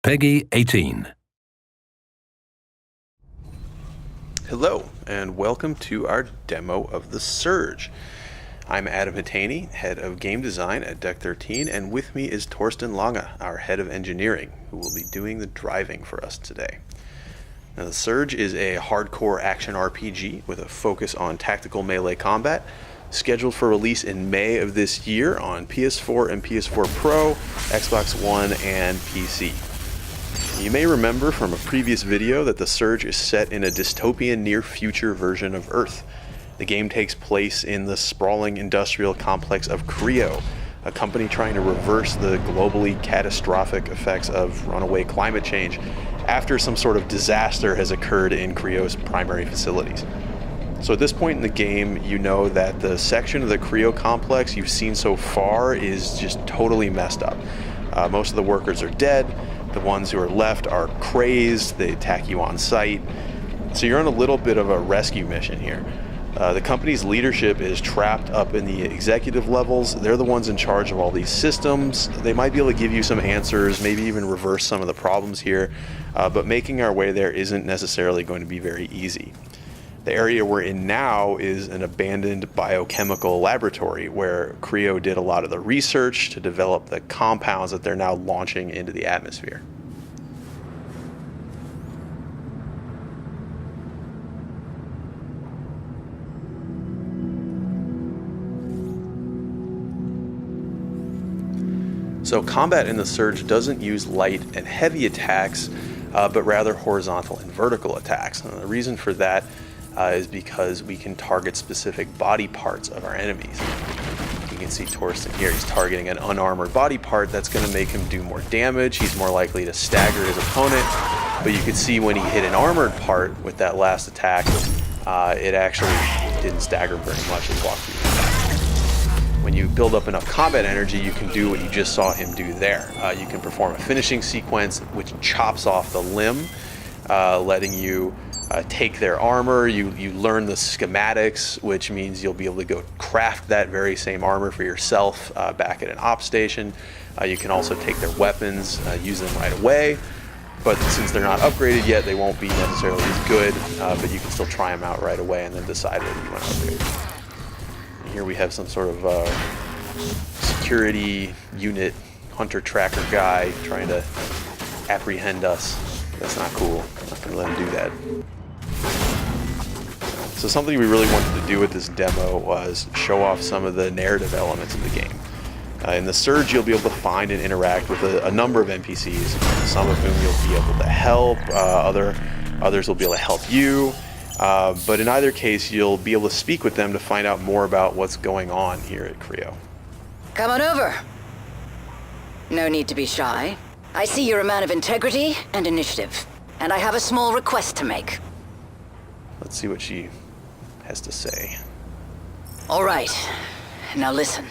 Peggy 18. Hello, and welcome to our demo of The Surge. I'm Adam Hetenyi, head of game design at Deck 13, and with me is Torsten Lange, our head of engineering, who will be doing the driving for us today. Now, The Surge is a hardcore action RPG with a focus on tactical melee combat, scheduled for release in May of this year on PS4 and PS4 Pro, Xbox One, and PC. You may remember from a previous video that The Surge is set in a dystopian near-future version of Earth. The game takes place in the sprawling industrial complex of CREO, a company trying to reverse the globally catastrophic effects of runaway climate change after some sort of disaster has occurred in CREO's primary facilities. So at this point in the game, you know that the section of the CREO complex you've seen so far is just totally messed up. Most of the workers are dead. The ones who are left are crazed. They attack you on sight. So you're on a little bit of a rescue mission here. The company's leadership is trapped up in the executive levels. They're the ones in charge of all these systems. They might be able to give you some answers, maybe even reverse some of the problems here, but making our way there isn't necessarily going to be very easy. The area we're in now is an abandoned biochemical laboratory where CREO did a lot of the research to develop the compounds that they're now launching into the atmosphere. So combat in The Surge doesn't use light and heavy attacks, but rather horizontal and vertical attacks. And the reason for that is because we can target specific body parts of our enemies. You can see Torsten here, he's targeting an unarmored body part that's going to make him do more damage. He's more likely to stagger his opponent, but you can see when he hit an armored part with that last attack, it actually didn't stagger very much and walked through the attack. When you build up enough combat energy, you can do what you just saw him do there. You can perform a finishing sequence which chops off the limb, letting you take their armor. You learn the schematics, which means you'll be able to go craft that very same armor for yourself back at an op station. You can also take their weapons, use them right away, but since they're not upgraded yet, they won't be necessarily as good, but you can still try them out right away and then decide whether you want to upgrade. And here we have some sort of security unit, hunter tracker guy trying to apprehend us. That's not cool. I'm not going to let him do that. So something we really wanted to do with this demo was show off some of the narrative elements of the game. In The Surge, you'll be able to find and interact with a number of NPCs, some of whom you'll be able to help, others will be able to help you, but in either case, you'll be able to speak with them to find out more about what's going on here at CREO. Come on over. No need to be shy. I see you're a man of integrity and initiative, and I have a small request to make. Let's see what she has to say. All right. Now listen.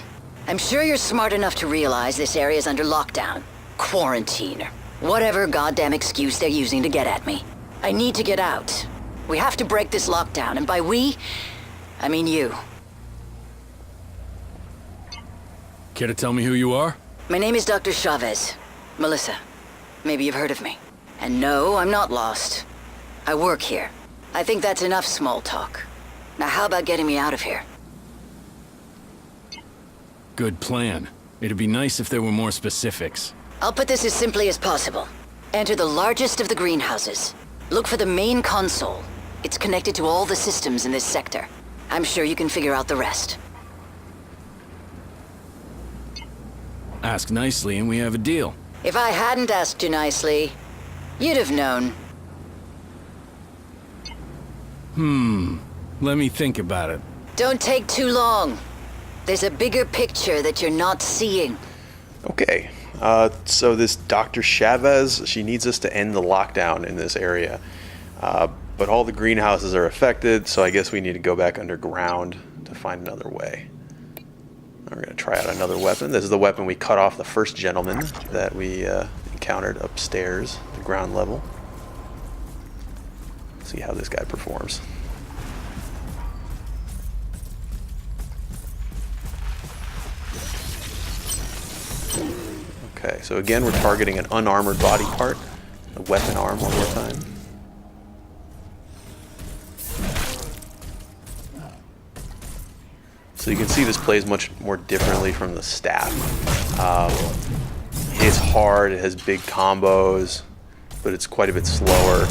I'm sure you're smart enough to realize this area's under lockdown, quarantine, or whatever goddamn excuse they're using to get at me. I need to get out. We have to break this lockdown, and by we, I mean you. Care to tell me who you are? My name is Dr. Chavez. Melissa. Maybe you've heard of me. And no, I'm not lost. I work here. I think that's enough small talk. Now how about getting me out of here? Good plan. It'd be nice if there were more specifics. I'll put this as simply as possible. Enter the largest of the greenhouses. Look for the main console. It's connected to all the systems in this sector. I'm sure you can figure out the rest. Ask nicely and we have a deal. If I hadn't asked you nicely, you'd have known. Let me think about it. Don't take too long. There's a bigger picture that you're not seeing. Okay, so this Dr. Chavez, she needs us to end the lockdown in this area. But all the greenhouses are affected, so I guess we need to go back underground to find another way. We're going to try out another weapon. This is the weapon we cut off the first gentleman that we encountered upstairs, the ground level. See how this guy performs. Okay, so again, we're targeting an unarmored body part. A weapon arm one more time. So you can see this plays much more differently from the staff. It's hard, it has big combos, but it's quite a bit slower.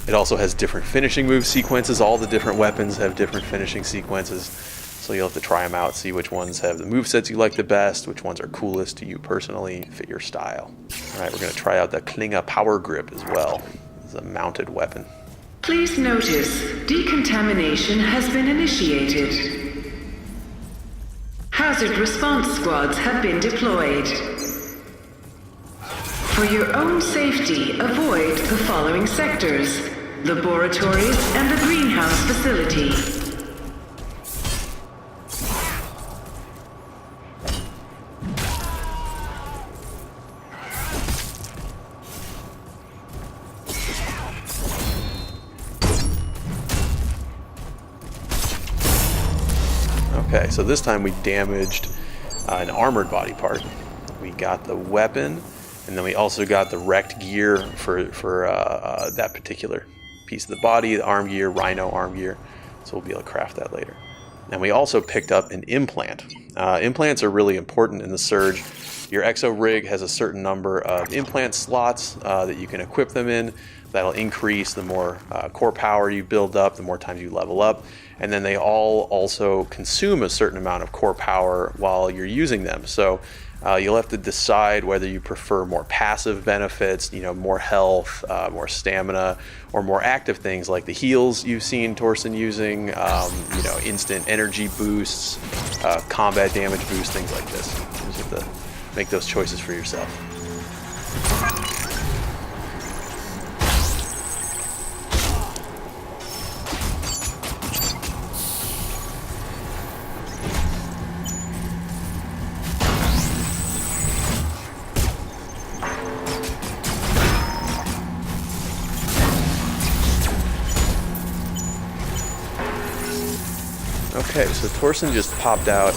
It also has different finishing move sequences. All the different weapons have different finishing sequences. So you'll have to try them out, see which ones have the movesets you like the best, which ones are coolest to you personally, fit your style. Alright, we're going to try out the Klinga Power Grip as well. It's a mounted weapon. Please notice, decontamination has been initiated. Hazard response squads have been deployed. For your own safety, avoid the following sectors: laboratories and the greenhouse facility. Okay, so this time we damaged an armored body part. We got the weapon, and then we also got the wrecked gear for that particular piece of the body, the arm gear, Rhino arm gear. So we'll be able to craft that later. And we also picked up an implant. Implants are really important in the Surge. Your exo rig has a certain number of implant slots that you can equip them in. That'll increase the more core power you build up, the more times you level up. And then they all also consume a certain amount of core power while you're using them. So you'll have to decide whether you prefer more passive benefits, more health, more stamina, or more active things like the heals you've seen Torsten using, instant energy boosts, combat damage boosts, things like this. You just have to make those choices for yourself. Okay, so Torsten just popped out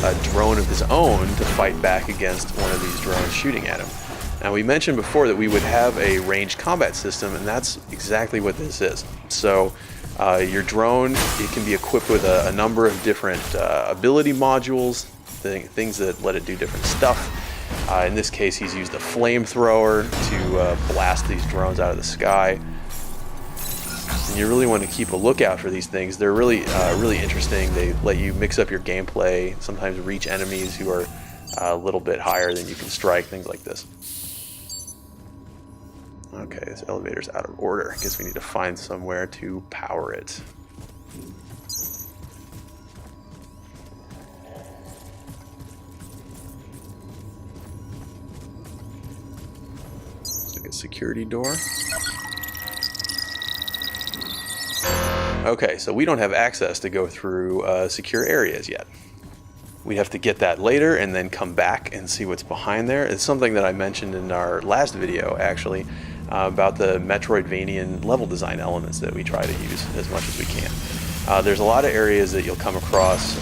a drone of his own to fight back against one of these drones shooting at him. Now, we mentioned before that we would have a ranged combat system, and that's exactly what this is. So your drone, it can be equipped with a number of different ability modules, things that let it do different stuff. In this case, he's used a flamethrower to blast these drones out of the sky. And you really want to keep a lookout for these things. They're really interesting. They let you mix up your gameplay, sometimes reach enemies who are a little bit higher than you can strike, things like this. Okay, this elevator's out of order. I guess we need to find somewhere to power it. Like a security door. Okay, so we don't have access to go through secure areas yet. We have to get that later and then come back and see what's behind there. It's something that I mentioned in our last video, actually, about the Metroidvanian level design elements that we try to use as much as we can. There's a lot of areas that you'll come across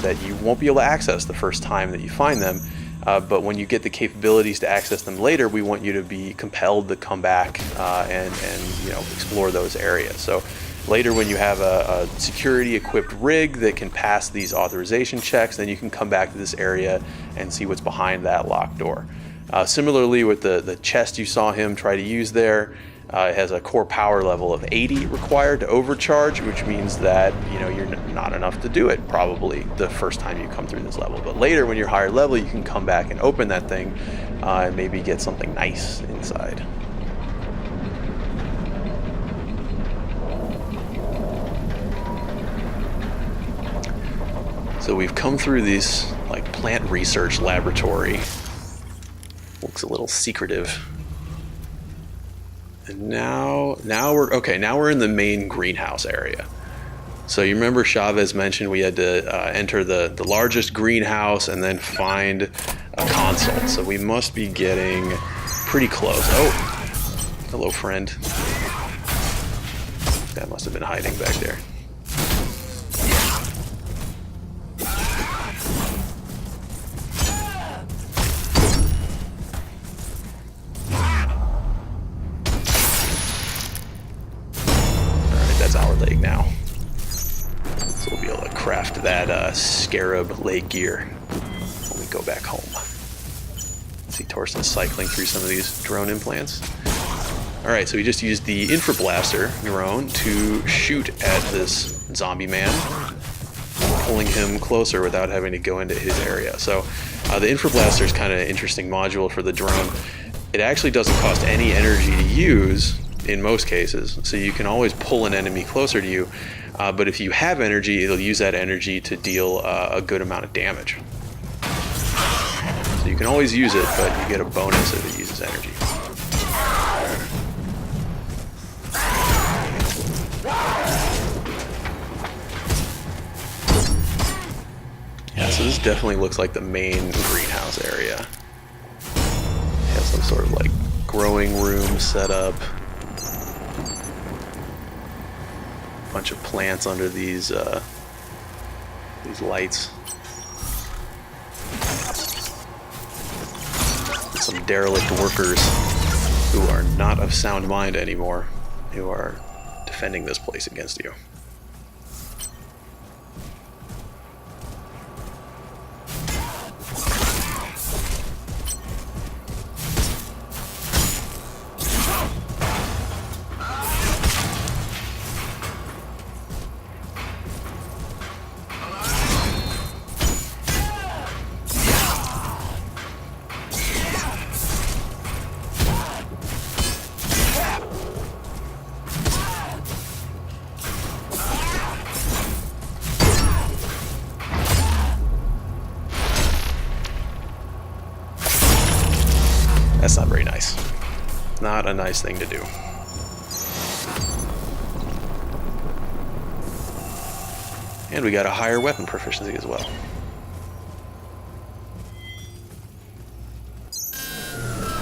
that you won't be able to access the first time that you find them, but when you get the capabilities to access them later, we want you to be compelled to come back and explore those areas. So later, when you have a security-equipped rig that can pass these authorization checks, then you can come back to this area and see what's behind that locked door. Similarly, with the chest you saw him try to use there, it has a core power level of 80 required to overcharge, which means that you're not enough to do it probably the first time you come through this level. But later, when you're higher level, you can come back and open that thing and maybe get something nice inside. So we've come through this plant research laboratory. Looks a little secretive. And now we're in the main greenhouse area. So you remember Chavez mentioned we had to enter the largest greenhouse and then find a console. So we must be getting pretty close. Oh, hello, friend. That must have been hiding back there. that scarab leg gear when we go back home. See Torsten cycling through some of these drone implants. Alright, so we just used the infrablaster drone to shoot at this zombie man, pulling him closer without having to go into his area. So the infrablaster is kind of an interesting module for the drone. It actually doesn't cost any energy to use in most cases, so you can always pull an enemy closer to you, but if you have energy, it'll use that energy to deal a good amount of damage. So you can always use it, but you get a bonus if it uses energy. Yeah, so this definitely looks like the main greenhouse area. It has some sort of like growing room set up. Bunch of plants under these lights. Some derelict workers who are not of sound mind anymore, who are defending this place against you. That's not very nice. Not a nice thing to do. And we got a higher weapon proficiency as well.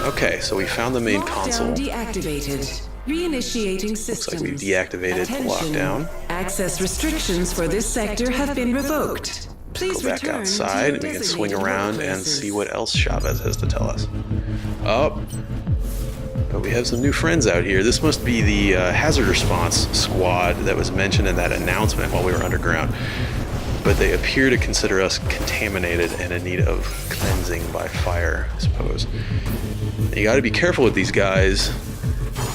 Okay, so we found the main console. Deactivated. Reinitiating systems. Looks like we've deactivated the lockdown. Access restrictions for this sector have been revoked. Please go back outside and we can swing around and see what else Chavez has to tell us. Oh, but we have some new friends out here. This must be the hazard response squad that was mentioned in that announcement while we were underground. But they appear to consider us contaminated and in need of cleansing by fire, I suppose. And you got to be careful with these guys.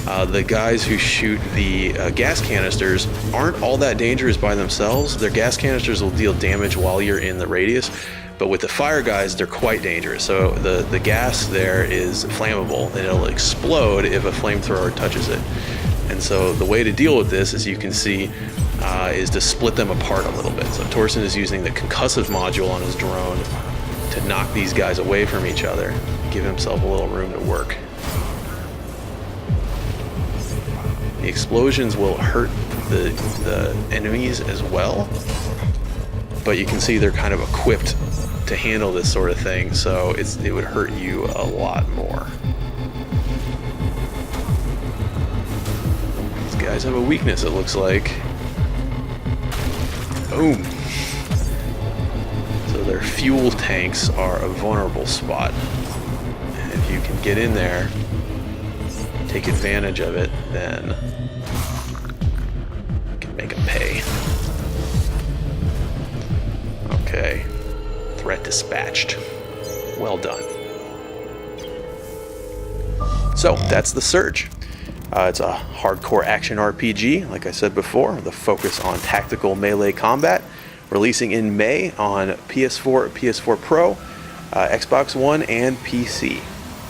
The guys who shoot the gas canisters aren't all that dangerous by themselves. Their gas canisters will deal damage while you're in the radius, but with the fire guys, they're quite dangerous. So the gas there is flammable, and it'll explode if a flamethrower touches it. And so the way to deal with this, as you can see, is to split them apart a little bit. So Torsten is using the concussive module on his drone to knock these guys away from each other, give himself a little room to work. The explosions will hurt the enemies as well, but you can see they're kind of equipped to handle this sort of thing, so it would hurt you a lot more. These guys have a weakness, it looks like. Boom. So their fuel tanks are a vulnerable spot, and if you can get in there, take advantage of it, then you can make them pay. Okay. Threat dispatched. Well done. So, that's The Surge. It's a hardcore action RPG, like I said before, with a focus on tactical melee combat, releasing in May on PS4, PS4 Pro, Xbox One, and PC.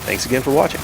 Thanks again for watching.